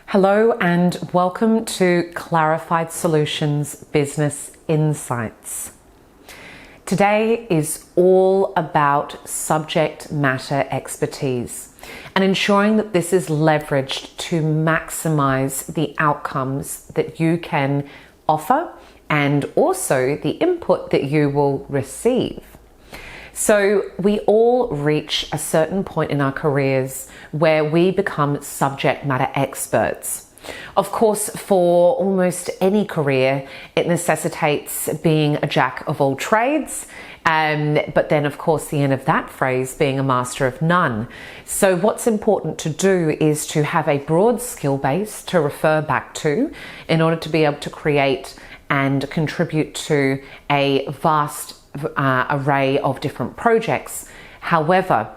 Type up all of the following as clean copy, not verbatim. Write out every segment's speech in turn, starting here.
Hello and welcome to Clarified Solutions Business Insights. Today is all about subject matter expertise and ensuring that this is leveraged to maximize the outcomes that you can offer and also the input that you will receive. So we all reach a certain point in our careers where we become subject matter experts. Of course, for almost any career, it necessitates being a jack of all trades, but then of course the end of that phrase being a master of none. So what's important to do is to have a broad skill base to refer back to in order to be able to create and contribute to a vast array of different projects. However,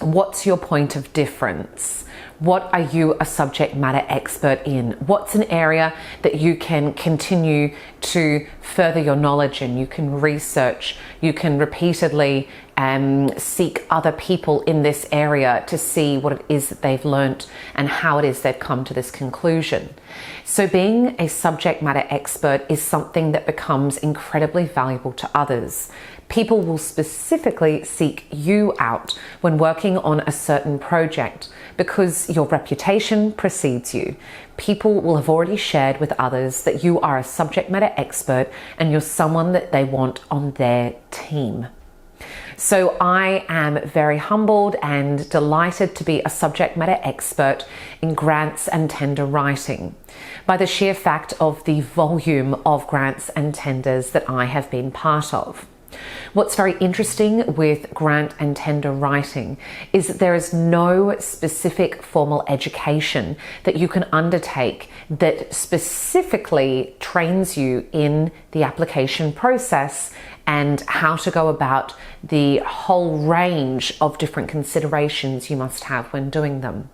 what's your point of difference? What are you a subject matter expert in? What's an area that you can continue to further your knowledge in? You can research, you can repeatedly seek other people in this area to see what it is that they've learnt and how it is they've come to this conclusion. So being a subject matter expert is something that becomes incredibly valuable to others. People will specifically seek you out when working on a certain project because your reputation precedes you. People will have already shared with others that you are a subject matter expert and you're someone that they want on their team. So I am very humbled and delighted to be a subject matter expert in grants and tender writing by the sheer fact of the volume of grants and tenders that I have been part of. What's very interesting with grant and tender writing is that there is no specific formal education that you can undertake that specifically trains you in the application process and how to go about the whole range of different considerations you must have when doing them.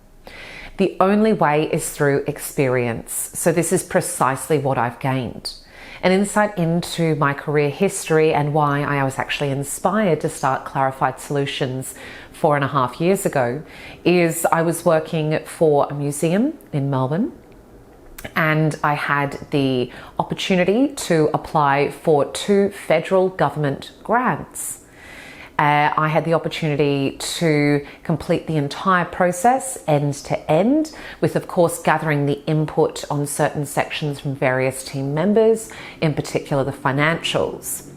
The only way is through experience. So this is precisely what I've gained. An insight into my career history and why I was actually inspired to start Clarified Solutions 4.5 years ago is I was working for a museum in Melbourne and I had the opportunity to apply for 2 federal government grants. I had the opportunity to complete the entire process end to end with, of course, gathering the input on certain sections from various team members, in particular the financials.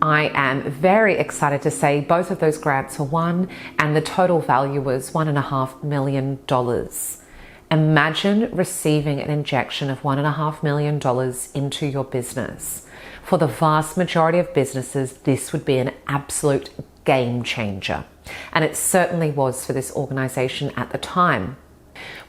I am very excited to say both of those grants were won and the total value was $1.5 million. Imagine receiving an injection of $1.5 million into your business. For the vast majority of businesses, this would be an absolute game changer. And it certainly was for this organization at the time.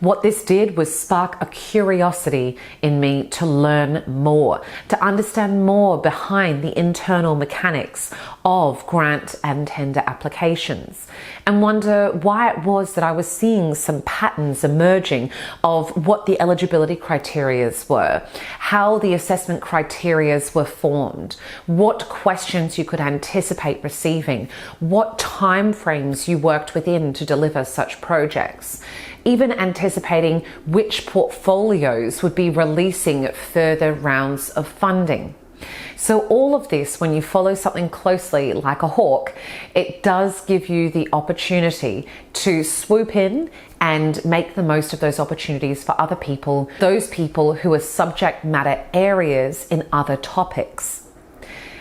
What this did was spark a curiosity in me to learn more, to understand more behind the internal mechanics of grant and tender applications, and wonder why it was that I was seeing some patterns emerging of what the eligibility criteria were, how the assessment criteria were formed, what questions you could anticipate receiving, what timeframes you worked within to deliver such projects, even anticipating which portfolios would be releasing further rounds of funding. So all of this, when you follow something closely like a hawk, it does give you the opportunity to swoop in and make the most of those opportunities for other people, those people who are subject matter areas in other topics.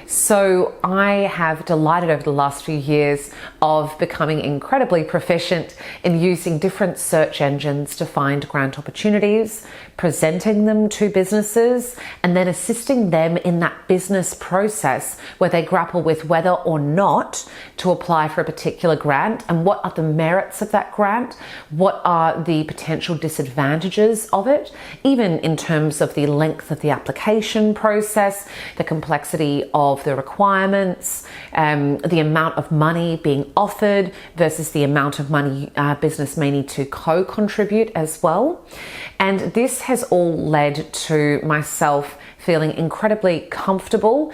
So I have delighted over the last few years of becoming incredibly proficient in using different search engines to find grant opportunities, presenting them to businesses, and then assisting them in that business process where they grapple with whether or not to apply for a particular grant and what are the merits of that grant, what are the potential disadvantages of it, even in terms of the length of the application process, the complexity of the requirements, the amount of money being offered versus the amount of money business may need to co-contribute as well. And this has all led to myself feeling incredibly comfortable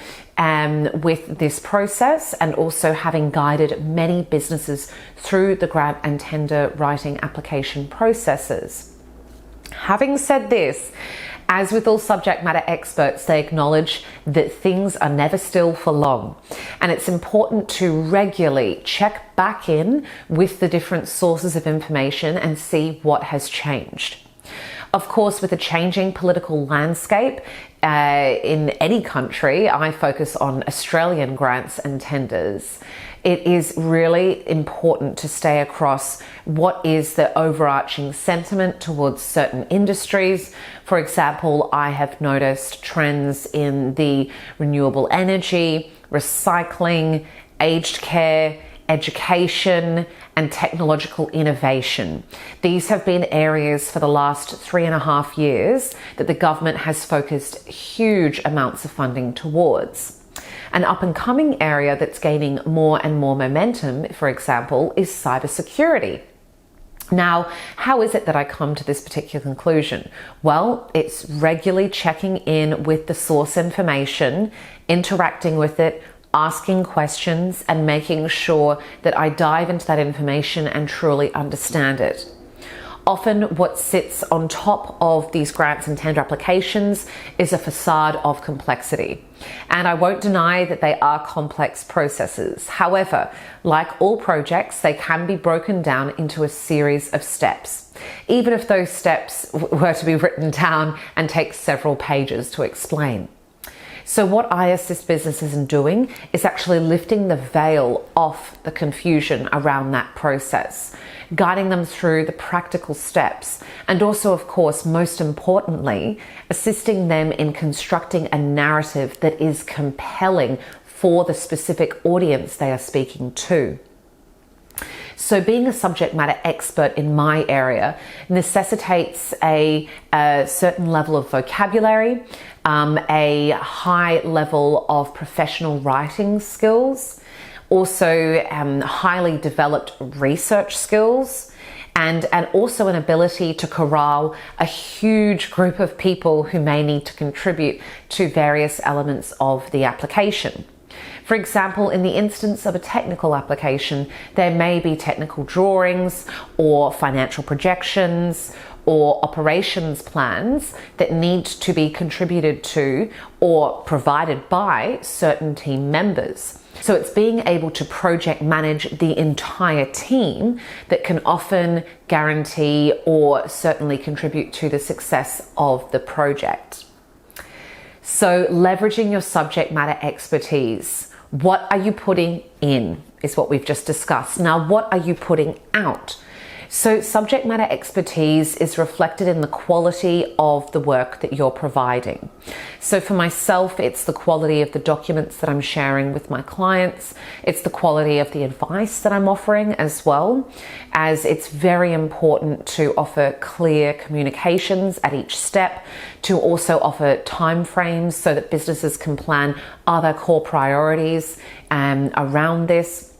with this process, and also having guided many businesses through the grant and tender writing application processes. Having said this, as with all subject matter experts, they acknowledge that things are never still for long, and it's important to regularly check back in with the different sources of information and see what has changed. Of course, with a changing political landscape in any country, I focus on Australian grants and tenders. It is really important to stay across what is the overarching sentiment towards certain industries. For example, I have noticed trends in the renewable energy, recycling, aged care, education, and technological innovation. These have been areas for the last 3.5 years that the government has focused huge amounts of funding towards. An up-and-coming area that's gaining more and more momentum, for example, is cybersecurity. Now, how is it that I come to this particular conclusion? Well, it's regularly checking in with the source information, interacting with it, asking questions, and making sure that I dive into that information and truly understand it. Often what sits on top of these grants and tender applications is a facade of complexity. And I won't deny that they are complex processes. However, like all projects, they can be broken down into a series of steps, even if those steps were to be written down and take several pages to explain. So what I assist businesses in doing is actually lifting the veil off the confusion around that process, guiding them through the practical steps, and also, of course, most importantly, assisting them in constructing a narrative that is compelling for the specific audience they are speaking to. So being a subject matter expert in my area necessitates a certain level of vocabulary, a high level of professional writing skills, also highly developed research skills, and also an ability to corral a huge group of people who may need to contribute to various elements of the application. For example, in the instance of a technical application, there may be technical drawings or financial projections or operations plans that need to be contributed to or provided by certain team members. So it's being able to project manage the entire team that can often guarantee or certainly contribute to the success of the project. So leveraging your subject matter expertise. What are you putting in is what we've just discussed. Now, what are you putting out? So subject matter expertise is reflected in the quality of the work that you're providing. So for myself, it's the quality of the documents that I'm sharing with my clients. It's the quality of the advice that I'm offering as well, as it's very important to offer clear communications at each step, to also offer timeframes so that businesses can plan other core priorities around this,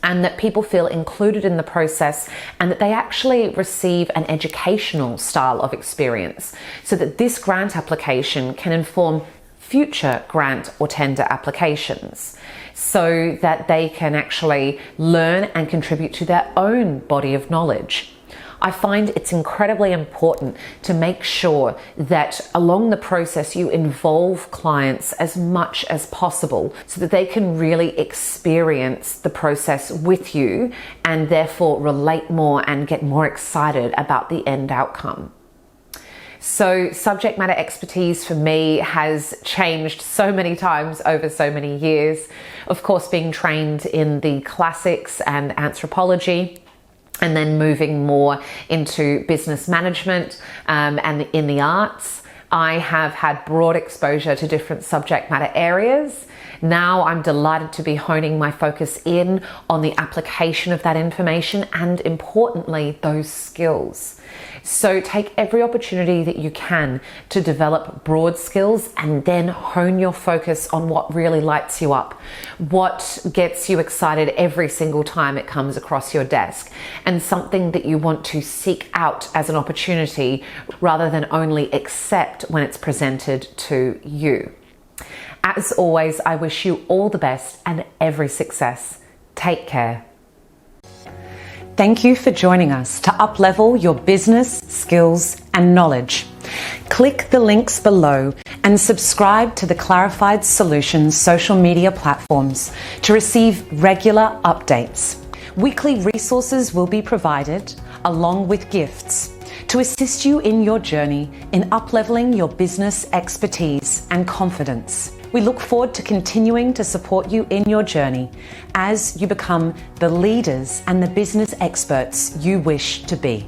and that people feel included in the process, and that they actually receive an educational style of experience, so that this grant application can inform future grant or tender applications, so that they can actually learn and contribute to their own body of knowledge. I find it's incredibly important to make sure that along the process you involve clients as much as possible so that they can really experience the process with you and therefore relate more and get more excited about the end outcome. So subject matter expertise for me has changed so many times over so many years. Of course, being trained in the classics and anthropology, and then moving more into business management and in the arts. I have had broad exposure to different subject matter areas. Now I'm delighted to be honing my focus in on the application of that information and, importantly, those skills. So take every opportunity that you can to develop broad skills and then hone your focus on what really lights you up, what gets you excited every single time it comes across your desk, and something that you want to seek out as an opportunity rather than only accept except when it's presented to you. As always, I wish you all the best and every success. Take care. Thank you for joining us to uplevel your business, skills, and knowledge. Click the links below and subscribe to the Clarified Solutions social media platforms to receive regular updates. Weekly resources will be provided, along with gifts, to assist you in your journey in upleveling your business expertise and confidence. We look forward to continuing to support you in your journey as you become the leaders and the business experts you wish to be.